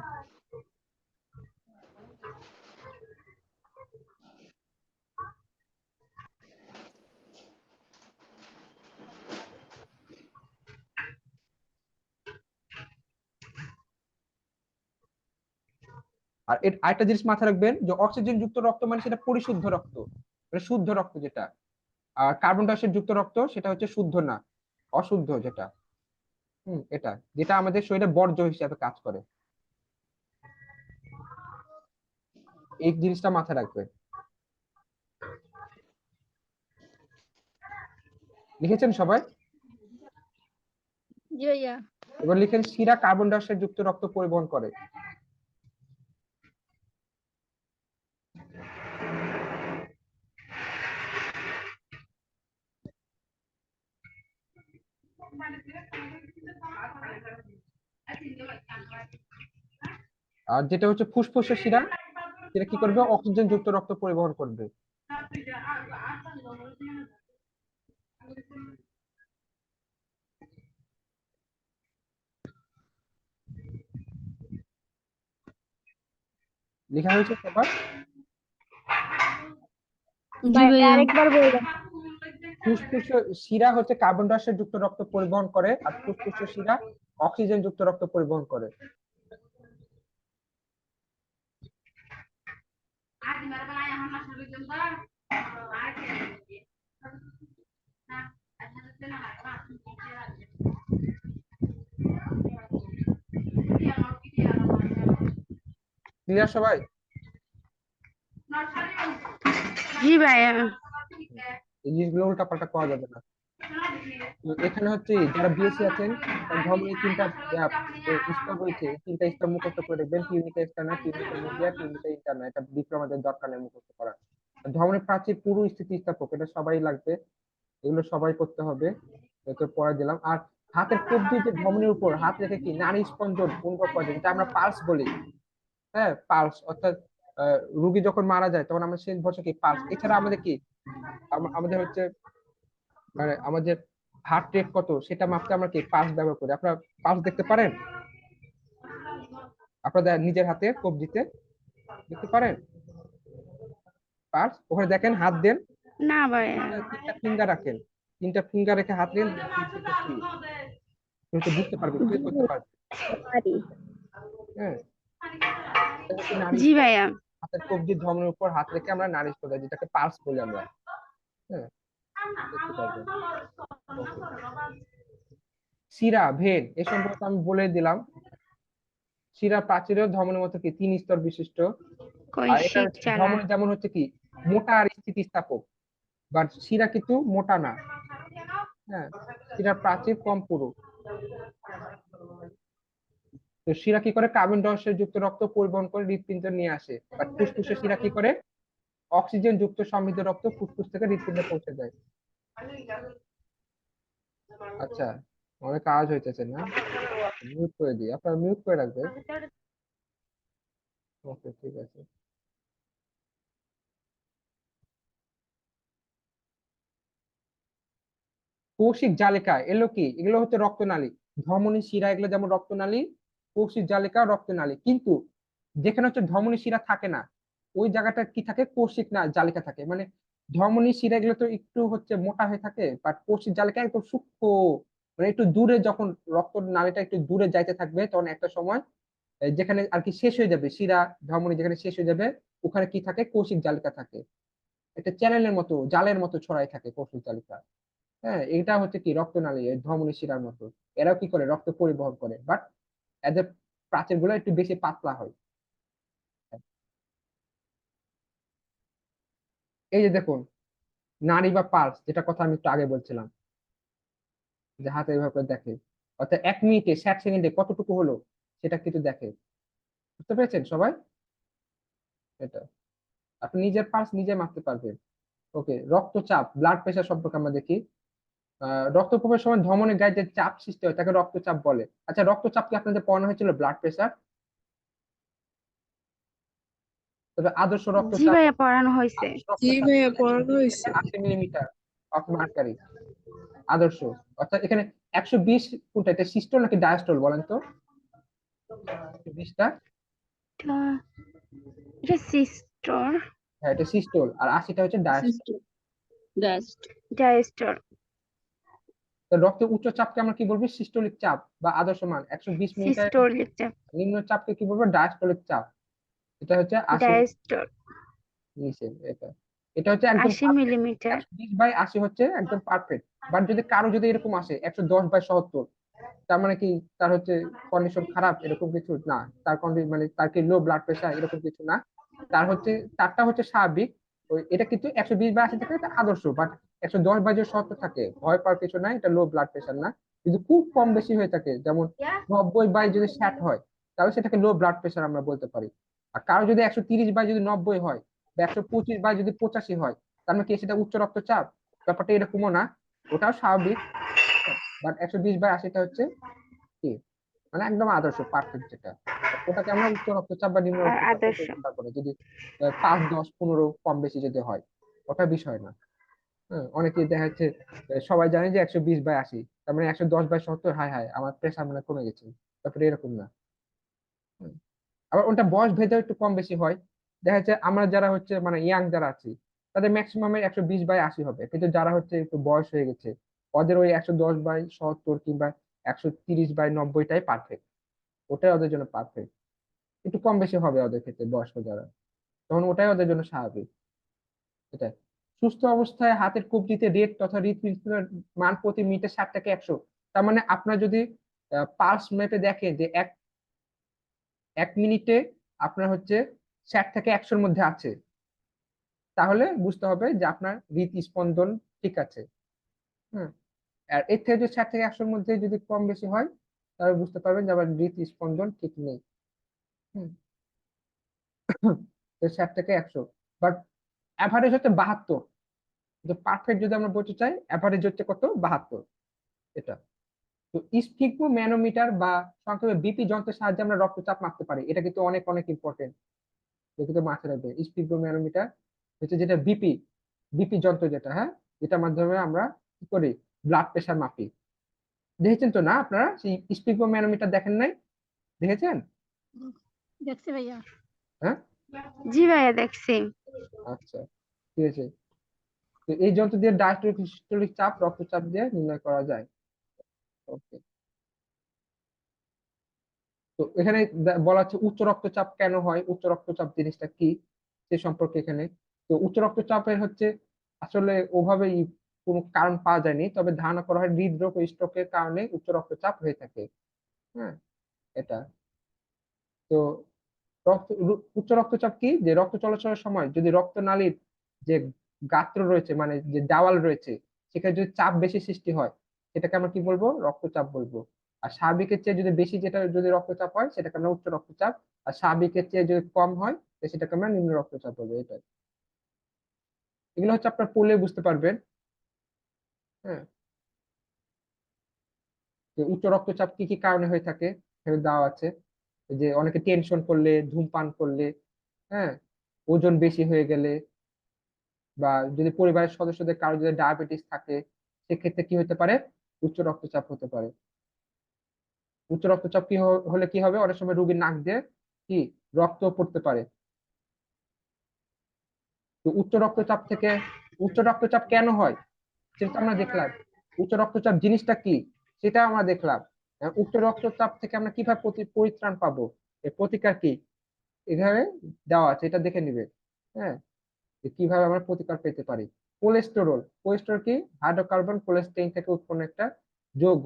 আর আরেকটা জিনিস মাথায় রাখবেন যে অক্সিজেন যুক্ত রক্ত মানে সেটা পরিশুদ্ধ রক্ত, মানে শুদ্ধ রক্ত যেটা। আর কার্বন ডাই অক্সাইড যুক্ত রক্ত সেটা হচ্ছে শুদ্ধ না, অশুদ্ধ যেটা। এটা যেটা আমাদের শরীরে বর্জ্য হিসাবে কাজ করে। এই জিনিসটা মাথায় রাখবেন। লিখেছেন সবাই? জি ভাইয়া। এবার লিখেন শিরা কার্বন ডাই অক্সাইড যুক্ত রক্ত পরিবহন করে। আর যেটা হচ্ছে ফুসফুসের শিরা, সেটা কি করবে? অক্সিজেন যুক্ত রক্ত পরিবহন করবে। লেখা হয়েছে সবার? জি ভাইয়া। আরেকবার বলবেন? ফুসফুসের শিরা হচ্ছে কার্বন ডাই অক্সাইড যুক্ত রক্ত পরিবহন করে, আর ফুসফুসের শিরা অক্সিজেন যুক্ত রক্ত পরিবহন করে। ক্লিয়ার সবাই? জি ভাইয়া। এই জিনিসগুলো উল্টাপাল্টা করা যাবে না। তো এখানে হচ্ছে যারা বিএসসি আছেন, তার ধর্মের তিনটা স্তর রয়েছে, এই তিনটা স্তর মুখস্থ করে দেখবেন: tunica externa, tunica media, tunica interna. এটা ডিপ্লোমাদের দরকার নেই মুখস্থ করা। ধর্মের প্রাচীর পুরো স্থিতিস্থাপক, এটা সবাই লাগবে, এগুলো সবাই করতে হবে। তো পরে দিলাম। আর হাতের কবজি যে ধমনির উপর হাত রেখে কি নাড়ি স্পন্দন অনুভব করা যায়, যেটা আমরা পালস বলি। হ্যাঁ, পালস, অর্থাৎ রুগী যখন মারা যায় তখন আমরা শেষ বছর কি পালস। এছাড়া আমাদের কি আমাদের হচ্ছে মানে আমাদের হার্ট রেট কত সেটা মাপতে আমরা কি পালস ব্যবহার করি। আপনারা পালস দেখতে পারেন? আপনাদের নিজের হাতে কবজিতে দেখতে পারেন পালস? ওখানে দেখেন, হাত দেন, না ভাইয়া। তিনটা ফিঙ্গার রাখেন, তিনটা ফিঙ্গার রেখে হাত দেন, সেটা কি হয়তো বুঝতে পারবে, ফিল করতে পারবে। পারি। হ্যাঁ, এটা হচ্ছে নাড়ি জি স্পন্দন। ভাইয়া। হাতের কবজির ধমনির উপর হাত রেখে আমরা নাড়ি স্পন্দন, যেটাকে পালস বলি আমরা। হ্যাঁ, দেখতে পারবেন। ওকে। শিরা, ভেন এ সম্পর্কে আমি বলে দিলাম। শিরা প্রাচীরের ধমনের মতো কি 3 স্তর বিশিষ্ট। আর এটা কৈশিক চালা। ধমনী যেমন হচ্ছে কি মোটা আর স্থিতিস্থাপক, বাট শিরা কিন্তু মোটা না। হ্যাঁ, শিরার প্রাচীর কম পুরু। তো শিরা কি করে? কার্বন ডাই অক্সাইড যুক্ত রক্ত পরিবহন করে হৃৎপিণ্ডে নিয়ে আসে। বাট ফুসফুসের শিরা কি করে? অক্সিজেন যুক্ত সমৃদ্ধ রক্ত ফুসফুস থেকে হৃৎপিণ্ডে পৌঁছে যায়। আচ্ছা, অনেক কাজ হইতেছে না? মিউট করে দিই, আপনারা মিউট করে রাখবেন। ওকে, ঠিক আছে। কৌশিক জালিকা এগুলো কি? এগুলো হচ্ছে রক্তনালী। ধমনী শিরা এগুলো যেমন রক্তনালী, কৌশিক জালিকা রক্তনালী। কিন্তু যেখানে হচ্ছে ধমনী শিরা থাকে না, ওই জায়গাটা কি থাকে? কৌশিক না জালিকা থাকে। মানে ধমনী শিরা এগুলো তো একটু হচ্ছে মোটা হয়ে থাকে, বাট কৌশিক জালিকা একটু সূক্ষ্ম, মানে একটু দূরে, যখন রক্ত নালীটা একটু দূরে যাইতে থাকবে তখন একটা সময় যেখানে আর কি শেষ হয়ে যাবে, শিরা ধমনী যেখানে শেষ হয়ে যাবে, ওখানে কি থাকে? কৌশিক জালিকা থাকে। একটা চ্যানেলের মতো, জালের মতো ছড়াই থাকে কৌশিক জালিকা। হ্যাঁ, এটা হচ্ছে কি রক্তনালী, এই ধমনী শিরার মতো। এরাও কি করে? রক্ত পরিবহন করে, বাট এদের প্রাচীর গুলো একটু বেশি পাতলা হয়। এই যে দেখুন, নাড়ি বা পালস, যেটা কথা আমি একটু আগে বলছিলাম, যে হাতে এভাবে করে দেখে, অর্থাৎ 1 মিনিটে 60 সেকেন্ডে কতটুকু হলো সেটা কিন্তু দেখে। বুঝতে পেরেছেন সবাই? এটা আপনি নিজের পালস নিজে মাপতে পারবেন। ওকে, রক্তচাপ, ব্লাড প্রেশার সম্পর্কে আমরা দেখি। রক্ত প্রবাহের সময় ধমনের গায়ে যে চাপ সৃষ্টি হয় তাকে রক্তচাপ বলে। আচ্ছা, রক্তচাপ কি আপনাদের পড়ানো হয়েছিল? Blood pressure. তবে আদর্শ জি রক্তচাপ, ভাইয়া, পড়ানো হয়েছে। আদর্শ জি রক্তচাপ ভাইয়া, পড়ানো হয়েছে। 80 মিলিমিটার অফ মার্কারি আদর্শ। অর্থাৎ এখানে 120 কোনটা, এটা সিস্টোল নাকি ডায়াস্টোল বলেন তো? 120টা, এটা এটা সিস্টোর। হ্যাঁ এটা সিস্টোল, আর 80টা হচ্ছে ডায়াস্টোল। System dust. ডায়াস্টোর। তো রক্তের উচ্চ চাপকে আমরা কি বলবো? সিস্টোলিক চাপ বা আদর্শ মান। 120 মিলিমিটার সিস্টোলিক চাপ। নিম্ন চাপকে কি বলবো? ডায়াস্টোলিক চাপ। এটা হচ্ছে 80 ডায়াস্টোর। নিচে। এটা এটা হচ্ছে একদম 80 মিলিমিটার। 120/80 হচ্ছে একদম পারফেক্ট। বাট যদি কারো যদি এরকম আসে 110/70, তার মানে কি তার হচ্ছে কন্ডিশন খারাপ এরকম কিছু না। তার কন্ডিশন মানে তার কি লো ব্লাড প্রেশার এরকম কিছু না। তার হচ্ছে তারটা হচ্ছে স্বাভাবিক। ওই এটা কিন্তু 120/80 থাকে, এটা আদর্শ। বাট 110/70 থাকে, ভয় পাওয়ার কিছু নাই, এটা লো ব্লাড প্রেশার না। যদি খুব কম বেশি হয়ে থাকে, যেমন 90/60 হয়, তাহলে সেটাকে লো ব্লাড প্রেশার আমরা বলতে পারি। আর কারো যদি 130/90 হয়, বা 125/85 হয়, তার মানে কি সেটা উচ্চ রক্তচাপ? ব্যাপারটা এরকমও না, ওটাও স্বাভাবিক। বাট 120/80টা হচ্ছে কি মানে একদম আদর্শ, পারফেক্ট যেটা। ওটাকে আমরা উচ্চ রক্তচাপ বা নিম্ন আর রক্তচাপ আদর্শ তারপরে যদি 5, 10, 15 কম বেশি যদি হয়, ওটা বিষয় না। হ্যাঁ, অনেকে দেখা যাচ্ছে সবাই জানে যে 120/80, তার মানে 110/70, হাই হাই আমার প্রেশার মানে কমে গেছে, তারপরে এরকম না। হুম। আবার ওটা বয়স ভেদে একটু কম বেশি হয়। দেখা যাচ্ছে আমরা যারা হচ্ছে মানে ইয়াং যারা আছি, তাদের ম্যাক্সিমামে 120/80 হবে, কিন্তু যারা হচ্ছে একটু বয়স হয়ে গেছে, ওদের ওই 110/70 কিংবা 130/90টাই পারফেক্ট। ওটাই ওদের জন্য পারফেক্ট। একটু কম বেশি হবে ওদের ক্ষেত্রে বয়স্ক যারা, তখন ওটাই ওদের জন্য স্বাভাবিক। এটা সুস্থ অবস্থায় হাতের কবজিতে রেট তথা হৃৎপিণ্ডের মান প্রতি মিনিটে 60 থেকে 100। তার মানে আপনার যদি পালস মেপে দেখেন যে এক এক মিনিটে আপনার হচ্ছে 60 থেকে 100-র মধ্যে আছে, তাহলে বুঝতে হবে যে আপনার হৃদস্পন্দন ঠিক আছে। হ্যাঁ, আর এর থেকে যদি 60 থেকে 100-র মধ্যে যদি কম বেশি হয়, তাহলে বুঝতে পারবেন যে আবার হৃদস্পন্দন ঠিক নেই। হুম। তো 60 থেকে 100, বাট অ্যাভারেজ হচ্ছে 72। যে পারফেক্ট যদি আমরা বলতে চাই, অ্যাভারেজ হচ্ছে কত, 72। এটা তো স্ফিগমো ম্যানোমিটার বা সংক্ষেপে বিপি যন্ত্রের সাহায্যে আমরা রক্তচাপ মাপতে পারি। এটা কিন্তু অনেক অনেক ইম্পর্টেন্ট, এটা কিন্তু মাথায় রাখবে। স্ফিগমো ম্যানোমিটার হচ্ছে যেটা বিপি বিপি যন্ত্র যেটা, হ্যাঁ, এটার মাধ্যমে আমরা কি করি, ব্লাড প্রেশার মাপি। দেখেছেন তো না আপনারা সেই স্ফিগমো ম্যানোমিটার, দেখেন নাই? দেখেছেন? দেখছি ভাইয়া। হ্যাঁ, জি ভাইয়া দেখছি। আচ্ছা, ঠিক আছে। তো এই যন্ত্র দিয়ে ডায়াস্টোলিক সিস্টোলিক চাপ, রক্তচাপ দিয়ে নির্ণয় করা যায়। ওকে। তো এখানে বলা হচ্ছে উচ্চ রক্তচাপ কেন হয়, উচ্চ রক্তচাপ জিনিসটা কি সে সম্পর্কে এখানে। তো উচ্চ রক্তচাপের হচ্ছে আসলে ওভাবে কোনো কারণ পাওয়া যায়নি, তবে ধারণা করা হয় হৃদরোগ ও স্ট্রোকের কারণে উচ্চ রক্তচাপ হয়ে থাকে। হ্যাঁ, এটা তো উচ্চ রক্তচাপ কি, যে রক্ত চলাচলের সময় যদি রক্তনালীর যে গাত্র রয়েছে, মানে যে দেওয়াল রয়েছে, সেখানে যদি চাপ বেশি সৃষ্টি হয়, সেটাকে আমরা কি বলবো, রক্তচাপ বলবো। আর স্বাভাবিকের চেয়ে যদি বেশি যেটা যদি রক্তচাপ হয়, সেটাকে আমরা উচ্চ রক্তচাপ। আর স্বাভাবিকের চেয়ে যদি কম হয়, তো সেটাকে আমরা নিম্ন রক্তচাপ বলবো। এটা এগুলো হচ্ছে আপনার পড়লে বুঝতে পারবেন। হ্যাঁ, যে উচ্চ রক্তচাপ কি কি কারণে হয়ে থাকে এখানে দেওয়া আছে। যে অনেকে টেনশন করলে, ধূমপান করলে, হ্যাঁ, ওজন বেশি হয়ে গেলে, বা যদি পরিবারের সদস্যদের কারো যদি ডায়াবেটিস থাকে, সেক্ষেত্রে কি হতে পারে, উচ্চ রক্তচাপ হতে পারে। উচ্চ রক্তচাপ হলে কি হবে, অনেক সময় রোগীর নাক দিয়ে কি রক্ত পড়তে পারে। তো উচ্চ রক্তচাপ কেন হয় সেটা তো আমরা দেখলাম। উচ্চ রক্তচাপ জিনিসটা কি সেটা আমরা দেখলাম। উচ্চ রক্তচাপ থেকে আমরা কিভাবে পরিত্রাণ পাবো, এর প্রতিকার কি, এভাবে দেওয়া আছে, এটা দেখে নিবে। হ্যাঁ, যে কিভাবে আমরা প্রতিকার পেতে পারি। কোলেস্টেরল কি, হাইড্রোকার্বন কোলেস্টেইন থেকে উৎপন্ন একটা যৌগ।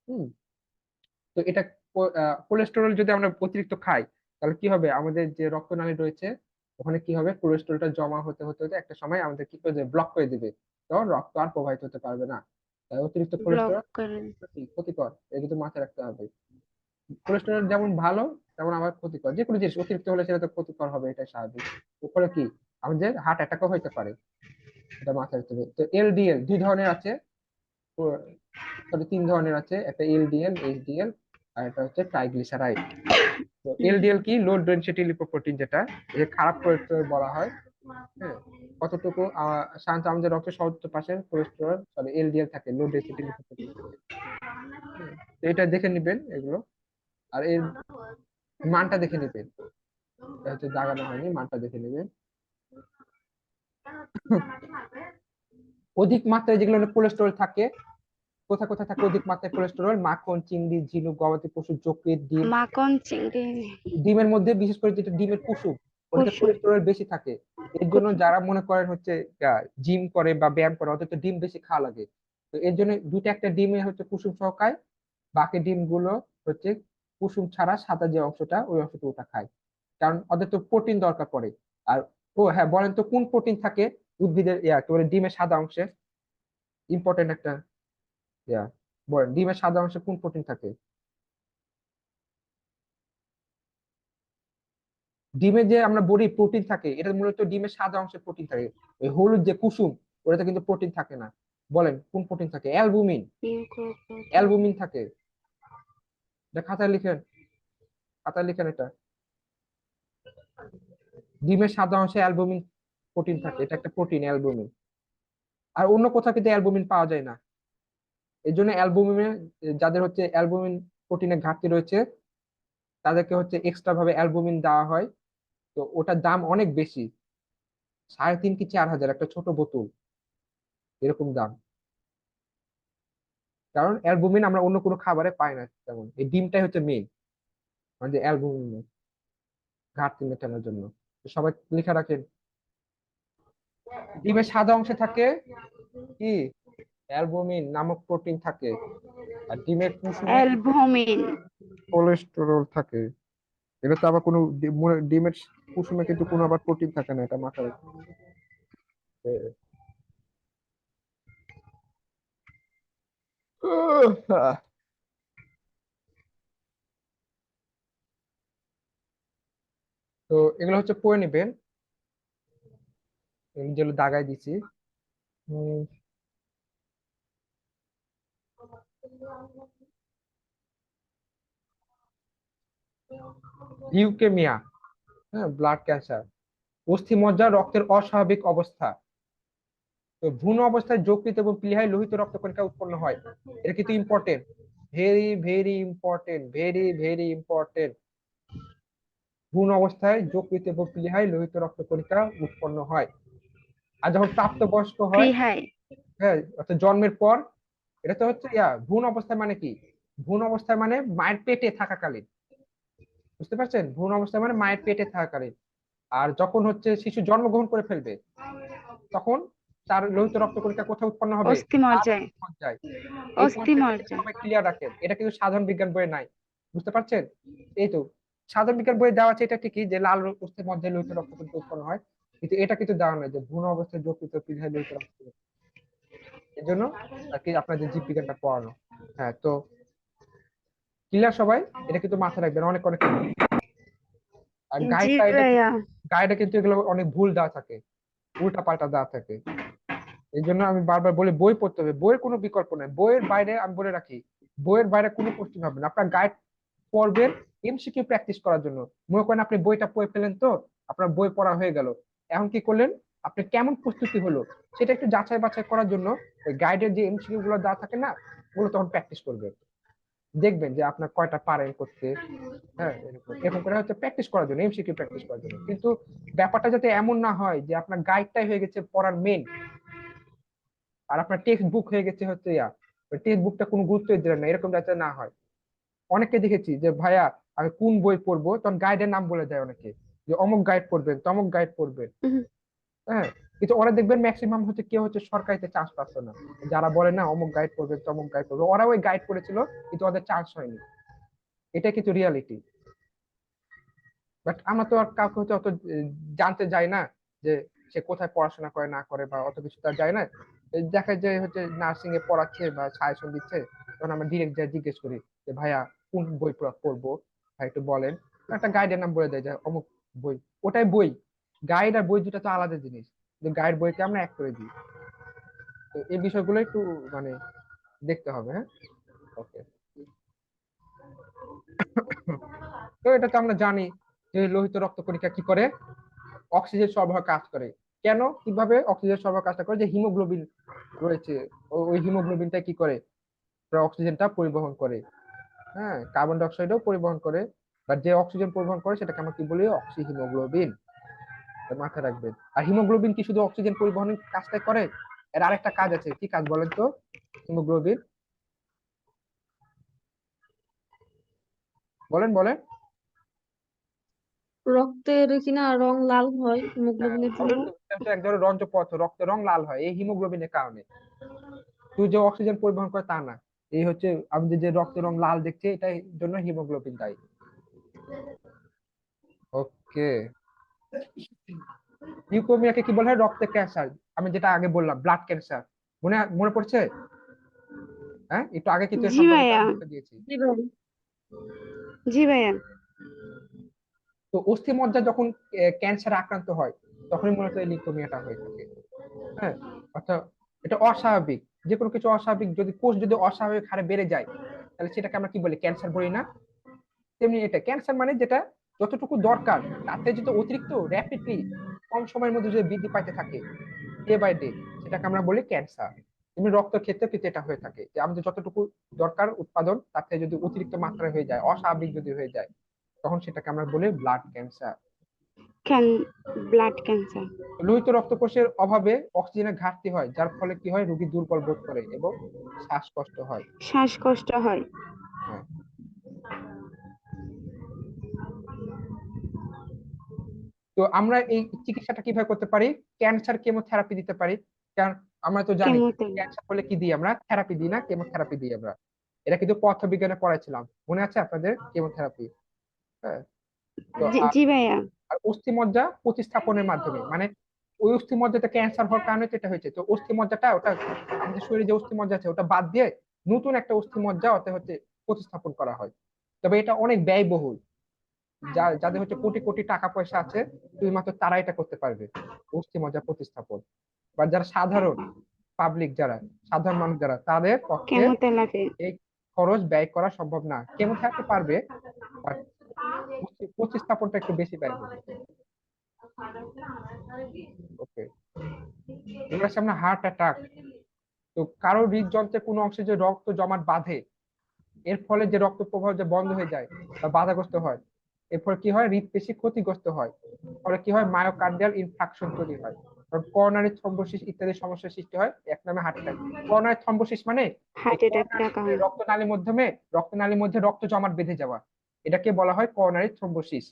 হুম। তো এটা কোলেস্টেরল যদি আমরা অতিরিক্ত খাই, তাহলে কি হবে, আমাদের যে রক্তনালী রয়েছে ওখানে কি হবে, কোলেস্টেরলটা জমা হতে হতে হতে একটা সময় আমাদের কি করে দেবে, ব্লক করে দিবে। তখন রক্ত আর প্রবাহিত হতে পারবে না। তাই অতিরিক্ত ব্লক কোলেস্টেরল করেন। ক্ষতিকর, এটা কিন্তু মাথায় রাখতে হবে। কোলেস্টেরল যেমন ভালো, তেমন আবার ক্ষতিকর। যে কোনো জিনিস অতিরিক্ত হলে সেটা তো ক্ষতিকর হবে, এটা স্বাভাবিক। এর ফলে কি, আমাদের হার্ট অ্যাটাকও হতে পারে, এটা মাথায় রাখতে হবে। তো এলডিএল 2 ধরনের আছে, সরি 3 ধরনের আছে, একটা এলডিএল, এইচডিএল, আর একটা হচ্ছে ট্রাইগ্লিসারাইড। তো এলডিএল কি, লো ডেনসিটি লিপোপ্রোটিন, যেটা এই যে খারাপ কোলেস্টেরল বলা হয়। হ্যাঁ, কতটুকু সাধারণত আমাদের রক্তে 70% কোলেস্টেরল, সরি এলডিএল থাকে, লো ডেনসিটি লিপোপ্রোটিন থাকে। তো এটা দেখে নিবেন এগুলো। আর এর মানটা দেখে নিবেন, এটা হচ্ছে দাগানো হয়নি, মানটা দেখে নিবেন। অধিক মাত্রায় যেগুলো কোলেস্টেরল থাকে, কোথায় কোথায় থাকে অধিক মাত্রায় কোলেস্টেরল, মাখন, চিংড়ি, ঝিনুক, গবাদি পশু, যকৃৎ, ডিম। মাখন চিংড়ি, ডিমের মধ্যে বিশেষ করে যেটা ডিমের কুসুম, ওটাতে কুসুম। কোলেস্টেরল বেশি থাকে। এর জন্য যারা মনে করেন হচ্ছে জিম করে বা ব্যায়াম করে, ওদের তো ডিম বেশি খাওয়া লাগে। তো এর জন্য দুইটা একটা ডিমে হচ্ছে কুসুম সহ খায়, বাকি ডিমগুলো হচ্ছে কুসুম ছাড়া সাদা যে অংশটা, ওই অংশটা ওটা খায়। কারণ ওদের তো প্রোটিন দরকার পড়ে। আর ও হ্যাঁ, বলেন তো কোন প্রোটিন থাকে উদ্ভিদের কি বলে ডিমের সাদা অংশে, ইম্পর্টেন্ট একটা ইয়া, বলেন ডিমের সাদা অংশে কোন প্রোটিন থাকে? ডিমে যে আমরা বলি প্রোটিন থাকে, এটা মূলত ডিমের সাদা অংশে প্রোটিন থাকে। ওই হলুদ যে কুসুম, ওটাতে কিন্তু প্রোটিন থাকে না। বলেন কোন প্রোটিন থাকে? অ্যালবুমিন। অ্যালবুমিন থাকে। এটা খাতায় লিখেন, খাতায় লিখেন এটা। ডিমের সাদা অংশে অ্যালবুমিন প্রোটিন থাকে, এটা একটা প্রোটিন অ্যালবুমিন। আর অন্য কোথাও কিন্তু অ্যালবুমিন পাওয়া যায় না। এই জন্য অ্যালবুমিনে, যাদের হচ্ছে অ্যালবুমিন প্রোটিনের ঘাটতি রয়েছে, তাদেরকে হচ্ছে এক্সট্রা ভাবে অ্যালবুমিন দেওয়া হয়। তো ওটার দাম অনেক বেশি, 3.5 কি 4 হাজার একটা ছোট বোতল, এরকম দাম। কারণ অ্যালবুমিন আমরা অন্য কোনো খাবারে পাই না তেমন, এই ডিমটাই হচ্ছে মেইন মানে অ্যালবুমিন ঘাটতি মেটানোর জন্য। তো সবাই লিখে রাখেন, ডিমের সাদা অংশে থাকে কি অ্যালবুমিন নামক প্রোটিন থাকে, আর ডিমের কুসুমে অ্যালবুমিন। কোলেস্টেরল থাকে। এটা তো আবার কোনো ডিমের কুসুমে কিন্তু কোনো আবার প্রোটিন থাকে না, এটা মাথায় রাখতে হবে। তো এগুলো হচ্ছে পড়ে নিবেন, আমি যেগুলো দাগাই দিছি। উম, লিউকেমিয়া, হ্যাঁ, ব্লাড ক্যান্সার, অস্থিমজ্জা রক্তের অস্বাভাবিক অবস্থা। তো ভ্রূণ অবস্থায় যকৃৎ এবং প্লীহায় লোহিত রক্তকণিকা উৎপন্ন হয়। এটা কিন্তু important, very very important, very very important. ভ্রূণ অবস্থায় যকৃৎ এবং প্লীহায় লোহিত রক্তকণিকা উৎপন্ন হয়। আর যখন প্রাপ্তবয়স্ক হয়, প্লীহায়। হ্যাঁ, অর্থাৎ জন্মের পর, এটা তো হচ্ছে ভ্রূণ অবস্থায় মানে কি, ভ্রূণ অবস্থায় মানে মায়ের পেটে থাকাকালীন, বুঝতে পারছেন, ভ্রূণ অবস্থায় মানে মায়ের পেটে থাকাকালীন। আর যখন হচ্ছে শিশু জন্মগ্রহণ করে ফেলবে, তখন তার লোহিত রক্তকণিকা কোথায় উৎপন্ন হবে, তার অস্থিমজ্জায়। অস্থিমজ্জায়। এই কনসেপ্টটা অস্থিমজ্জায়। সবাই ক্লিয়ার রাখেন, এটা কিন্তু সাধারণ বিজ্ঞান বইয়ে নাই, বুঝতে পারছেন। এই তো সাধারণ বিজ্ঞান বইয়ে দেওয়া আছে এটা ঠিকই যে লাল অস্থিমজ্জায় লোহিত রক্তকণিকা উৎপন্ন হয়, কিন্তু এটা কিন্তু দেওয়া নাই যে ভ্রূণ অবস্থায় যকৃৎ ও প্লীহায় লোহিত রক্তকণিকা। এর জন্য আর কি আপনাদের জীববিজ্ঞানটা পড়ানো। হ্যাঁ, তো ক্লিয়ার সবাই, এটা কিন্তু মাথায় রাখবেন, অনেক অনেক important। আর জি গাইডটা ভাইয়া। গাইডে কিন্তু এগুলো অনেক ভুল দেওয়া থাকে, উল্টা পাল্টা দেওয়া থাকে। এই জন্য আমি বারবার বলি বই পড়তে হবে, বইয়ের কোনো বিকল্প নেই, বইয়ের বাইরে আমি বলে রাখি, বইয়ের বাইরে কোনো কোশ্চেন হবে না। আপনার গাইড পড়বেন এমসিকিউ প্র্যাকটিস করার জন্য। মনে করেন আপনি বইটা পড়ে ফেলেন, তো আপনার বই পড়া হয়ে গেল, এখন কি করলেন, আপনি কেমন প্রস্তুতি হলো সেটা একটু যাচাই বাছাই করার জন্য ওই গাইডের যে এমসিকিউ গুলো দেওয়া থাকে না, ওগুলো তখন প্র্যাকটিস করবেন। দেখবেন যে আপনার কয়টা পারেন করতে। হ্যাঁ, এরকম এরকম করে হচ্ছে প্র্যাকটিস করার জন্য, এমসিকিউ প্র্যাকটিস করার জন্য। কিন্তু ব্যাপারটা যাতে এমন না হয় যে আপনার গাইডটাই হয়ে গেছে পড়ার মেন, আর আপনার টেক্সট বুক হয়ে গেছে হচ্ছে টেক্সট বুকটা কোনো গুরুত্বই দিলেন না, এরকম যাতে না হয়। অনেককে দেখেছি যে ভাইয়া আমি কোন বই পড়বো, তখন গাইডের নাম বলে দেয় অনেকে, যে অমুক গাইড পড়বেন তমুক গাইড পড়বেন। উম, হ্যাঁ, কিন্তু ওরা দেখবেন ম্যাক্সিমাম হচ্ছে কেউ হচ্ছে সরকারিতে চান্স পাচ্ছে না। যারা বলে না অমুক গাইড পড়বেন তমুক গাইড পড়বে, ওরা ওই গাইড করেছিল কিন্তু ওদের চান্স হয়নি। এটা কিন্তু রিয়ালিটি। বাট আমরা তো আর কাউকে হচ্ছে অত জানতে যাই না যে সে কোথায় পড়াশোনা করে না করে, বা অত কিছু তার যায় না। এই দেখা যায় হচ্ছে নার্সিং এ পড়াচ্ছে বা সাজেশন দিচ্ছে, তখন আমরা ডিরেক্ট যাই জিজ্ঞেস করি যে ভাইয়া কোন বই পড়বো, ভাই একটু বলেন। একটা গাইডের নাম বলে দেয় যে অমুক বই, ওটাই বই। গাইড আর বই দুটা তো আলাদা জিনিস, কিন্তু গাইড বইকে আমরা এক করে দিই। তো এই বিষয়গুলো একটু মানে দেখতে হবে। হ্যাঁ, ওকে। তো এটা তো আমরা জানি যে লোহিত রক্তকণিকা কি করে, অক্সিজেন সরবরাহ কাজ করে। কেন কিভাবে অক্সিজেন সরবরাহ কাজটা করে, যে হিমোগ্লোবিন রয়েছে, ওই হিমোগ্লোবিনটা কি করে, অক্সিজেনটা পরিবহন করে। হ্যাঁ, কার্বন ডাই অক্সাইডও পরিবহন করে, বাট যে অক্সিজেন পরিবহন করে সেটাকে আমরা কি বলি, অক্সি হিমোগ্লোবিন। মাথায় রাখবেন। আর হিমোগ্লোবিন কি শুধু অক্সিজেন পরিবহনের কাজটাই করে, এর আরেকটা কাজ আছে, কি কাজ বলেন তো হিমোগ্লোবিন, বলেন বলেন। রক্তের কিনা রং লাল হয় হ্যাঁ, হিমোগ্লোবিনের জন্য। অবশ্যই এটা হচ্ছে এক ধরনের রঞ্জক পদার্থ, রক্তের রং লাল হয় এই হিমোগ্লোবিনের কারণে। শুধু যে অক্সিজেন পরিবহন করে তা না, এই হচ্ছে আমাদের যে রক্তের রং লাল দেখছে এটাই জন্য হিমোগ্লোবিন দায়ী। ওকে। লিউকোমিয়াকে কি বলা হয়, রক্তের ক্যান্সার। আমি যেটা আগে বললাম ব্লাড ক্যান্সার, মনে মনে পড়ছে। হ্যাঁ, একটু আগে কিন্তু এর জি সম্পর্কে ভাইয়া। বলে দিয়েছি। জি ভাই। জি ভাইয়া। তো অস্থিমজ্জা যখন ক্যান্সারে আক্রান্ত হয়, তখনই মূলত এই লিউকোমিয়াটা হয়ে থাকে। হ্যাঁ, অর্থাৎ এটা অস্বাভাবিক, যে কোনো কিছু অস্বাভাবিক, যদি কোষ যদি অস্বাভাবিক হারে বেড়ে যায়, তাহলে সেটাকে আমরা কি বলি, ক্যান্সার বলি না। তেমনি এটা ক্যান্সার মানে যেটা যতটুকু দরকার তাতে যদি অতিরিক্ত র্যাপিডলি কম সময়ের মধ্যে যদি বৃদ্ধি পাইতে থাকে ডে বাই ডে, সেটাকে আমরা বলি ক্যান্সার। এমনি রক্তের ক্ষেত্রে কিন্তু এটা হয়ে থাকে যে আমাদের যতটুকু দরকার উৎপাদন তাতে যদি অতিরিক্ত মাত্রায় হয়ে যায়, অস্বাভাবিক যদি হয়ে যায়, তখন সেটাকে আমরা বলি ব্লাড ক্যান্সার। Blood cancer. লোহিত রক্তকোষের অভাবে অক্সিজেনের ঘাটতি হয়, যার ফলে কি হয়, রোগী দুর্বল বোধ করে এবং শ্বাসকষ্ট হয়। শ্বাসকষ্ট হয়। হ্যাঁ। তো আমরা এই চিকিৎসাটা কিভাবে করতে পারি? ক্যান্সার কেমোথেরাপি দিতে পারি। কারণ আমরা তো জানি কেমোথেরাপি। ক্যান্সার হলে কি দিই আমরা? থেরাপি দিই না, কেমোথেরাপি দিই আমরা। এটা কিন্তু পদার্থবিজ্ঞানে পড়াইছিলাম, মনে আছে আপনাদের? কেমোথেরাপি। হ্যাঁ। তো জি জি ভাইয়া। আর অস্থিমজ্জা প্রতিস্থাপনের মাধ্যমে, মানে ওই অস্থিমজ্জাতে ক্যান্সার হওয়ার কারণে তো এটা হয়েছে, তো অস্থিমজ্জাটা ওটা আমাদের শরীরে যে অস্থিমজ্জা আছে ওটা বাদ দিয়ে নতুন একটা অস্থিমজ্জা ওতে হচ্ছে প্রতিস্থাপন করা হয়। তবে এটা অনেক ব্যয়বহুল, যাদের হচ্ছে কোটি কোটি টাকা পয়সা আছে শুধুমাত্র তারা এটা করতে পারবে, অস্থিমজ্জা প্রতিস্থাপন। বা যারা সাধারণ পাবলিক, যারা সাধারণ মানুষ যারা, তাদের পক্ষে কেমোথেরাপি। এই খরচ ব্যয় করা সম্ভব না। কেমোথেরাপি পারবে, বাট প্রতিস্থাপনটা একটু বেশি ব্যয়বহুল। ওকে, এবার সামনে হার্ট অ্যাটাক। তো কারো হৃদযন্ত্রের কোনো অংশে যে রক্ত জমাট বাঁধে, এর ফলে যে রক্ত প্রবাহ যে বন্ধ হয়ে যায় বা বাধাগ্রস্ত হয়, এর ফলে কি হয়, হৃদপেশি ক্ষতিগ্রস্ত হয়। ফলে কি হয়, মায়োকার্ডিয়াল ইনফ্রাকশন তৈরি হয়, কারণ করোনারি থ্রম্বোসিস ইত্যাদি সমস্যার সৃষ্টি হয়, এক নামে হার্ট অ্যাটাক। করোনারি থ্রম্বোসিস মানে হার্ট অ্যাটাক ডাকা হয়। রক্তনালীর মধ্যে রক্ত জমাট বেঁধে যাওয়া, এটাকে বলা হয় করোনারি থ্রম্বোসিস।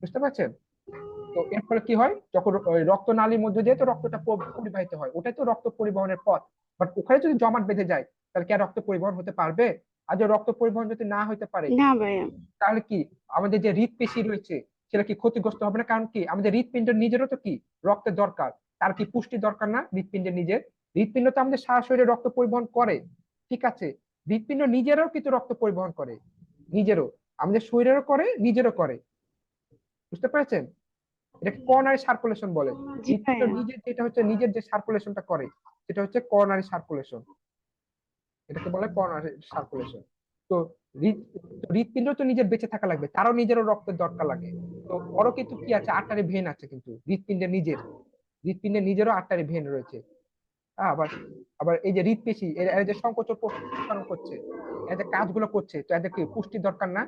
বুঝতে পারছেন? তো এর ফলে কি হয়, যখন ওই রক্তনালীর মধ্যে দিয়ে তো রক্তটা পরিবাহিত হয়, ওটাই তো রক্ত পরিবহনের পথ। বাট ওখানে যদি জমাট বেঁধে যায়, তাহলে কি আর রক্ত পরিবহন হতে পারবে? আর যদি রক্ত পরিবহন যদি না হতে পারে, না ভাইয়া। তাহলে কি আমাদের যে হৃদপেশি রয়েছে সেটা কি ক্ষতিগ্রস্ত হবে না? কারণ কি আমাদের হৃদপিণ্ডের নিজেরও তো কি রক্তের দরকার, তার কি পুষ্টি দরকার না হৃদপিণ্ডের নিজের? হৃদপিণ্ড তো আমাদের সারা শরীরে রক্ত পরিবহন করে, ঠিক আছে, হৃদপিণ্ড নিজেরও কিন্তু রক্ত পরিবহন করে, নিজেরও, আমাদের শরীরেরও করে, নিজেরও করে। বুঝতে পেরেছেন? এটাকে করোনারি সার্কুলেশন বলে। জি হৃদপিণ্ড ভাইয়া। নিজের যেটা হচ্ছে নিজের যে সার্কুলেশনটা করে সেটা হচ্ছে করোনারি সার্কুলেশন, এটাকে বলে করোনারি সার্কুলেশন। তো হৃদপিণ্ড তো নিজের বেঁচে থাকা লাগবে, তারও নিজেরও রক্তের দরকার লাগে। তো ওরও কিন্তু কি আছে, আর্টারি ভেন আছে কিন্তু হৃদপিণ্ডের নিজেরও আর্টারি ভেন রয়েছে। আবার আবার এই যে হৃদপেশি এরা যে সংকোচন প্রসারণ করছে, এরা যে কাজগুলো করছে, তো এদের কি পুষ্টি দরকার না?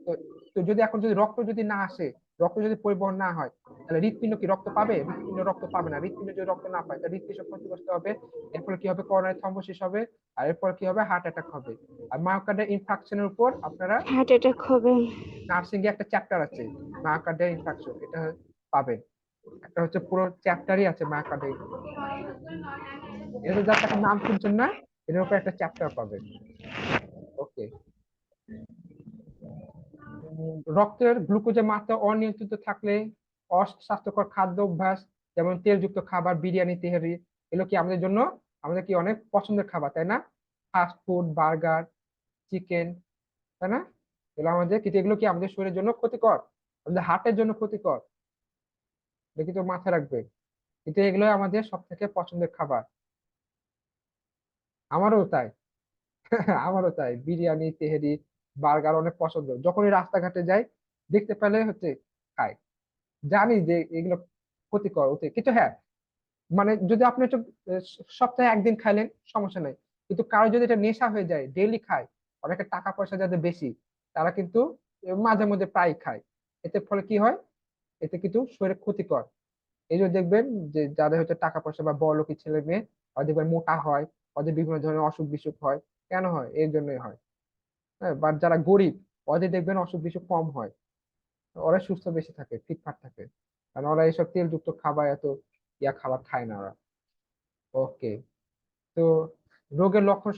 তো তো যদি এখন যদি রক্ত যদি না আসে, রক্ত যদি পরিবহন না হয়, তাহলে হৃদপিণ্ড কি রক্ত পাবে? হৃদপিণ্ড রক্ত পাবে না। হৃদপিণ্ড যদি রক্ত না পায়, তাহলে হৃদপেশি ক্ষতিগ্রস্ত হবে। এর ফলে কি হবে, করোনারি থ্রম্বোসিস হবে। আর এরপর কি হবে, হার্ট অ্যাটাক হবে। আর মায়োকার্ডিয়াল ইনফার্কশনের উপর আপনারা হার্ট অ্যাটাক হবে। নার্সিং এ একটা চ্যাপ্টার আছে, মায়োকার্ডিয়াল ইনফার্কশন, এটা পাবেন। একটা হচ্ছে পুরো চ্যাপ্টারই আছে মায়োকার্ডিয়াল ইনফার্কশন। এটা তো জাস্ট একটা নাম শুনছেন না, এটার উপর একটা চ্যাপ্টার পাবেন। ওকে। রক্তের গ্লুকোজের মাত্রা অনিয়ন্ত্রিত থাকলে অস্বাস্থ্যকর খাদ্য অভ্যাস, যেমন তেলযুক্ত খাবার, বিরিয়ানি, তেহারি, এগুলো কি আমাদের জন্য, আমাদের কি অনেক পছন্দের খাবার, তাই না? ফাস্ট ফুড, বার্গার, চিকেন, তাই না? এগুলো আমাদের কিন্তু, এগুলো কি আমাদের শরীরের জন্য ক্ষতিকর, আমাদের হার্টের জন্য ক্ষতিকর, এটা কিন্তু মাথায় রাখবে। কিন্তু এগুলো আমাদের সব থেকে পছন্দের খাবার। আমারও তাই। আমারও তাই, বিরিয়ানি, তেহারি, বার্গার অনেক পছন্দ। যখনই রাস্তাঘাটে যাই, দেখতে পেলে হচ্ছে খাই। জানি যে এগুলো ক্ষতিকর হতে, কিন্তু হ্যাঁ, মানে যদি আপনি একটু সপ্তাহে একদিন খাইলেন সমস্যা নাই, কিন্তু কারো যদি এটা নেশা হয়ে যায়, ডেইলি খায়, অনেকের টাকা পয়সা যাদের বেশি, তারা কিন্তু মাঝে মধ্যে প্রায় খায়। এতে ফলে কি হয়, এতে কিন্তু শরীরে ক্ষতিকর। এই যে দেখবেন যে যাদের হচ্ছে টাকা পয়সা বা বড়লোকি ছেলে মেয়ে, ওদের দেখবেন মোটা হয়, ওদের বিভিন্ন ধরনের অসুখ বিসুখ হয়। কেন হয়? এর জন্যই হয়। হ্যাঁ, বাট যারা গরিব, ওদের দেখবেন অসুখ বিসুখ কম হয়, ওরা সুস্থ বেশি থাকে, ফিটফাট থাকে, কারণ ওরা এইসব তেলযুক্ত খাবার, এত খাবার খায় না ওরা। ওকে। তো রোগের লক্ষণ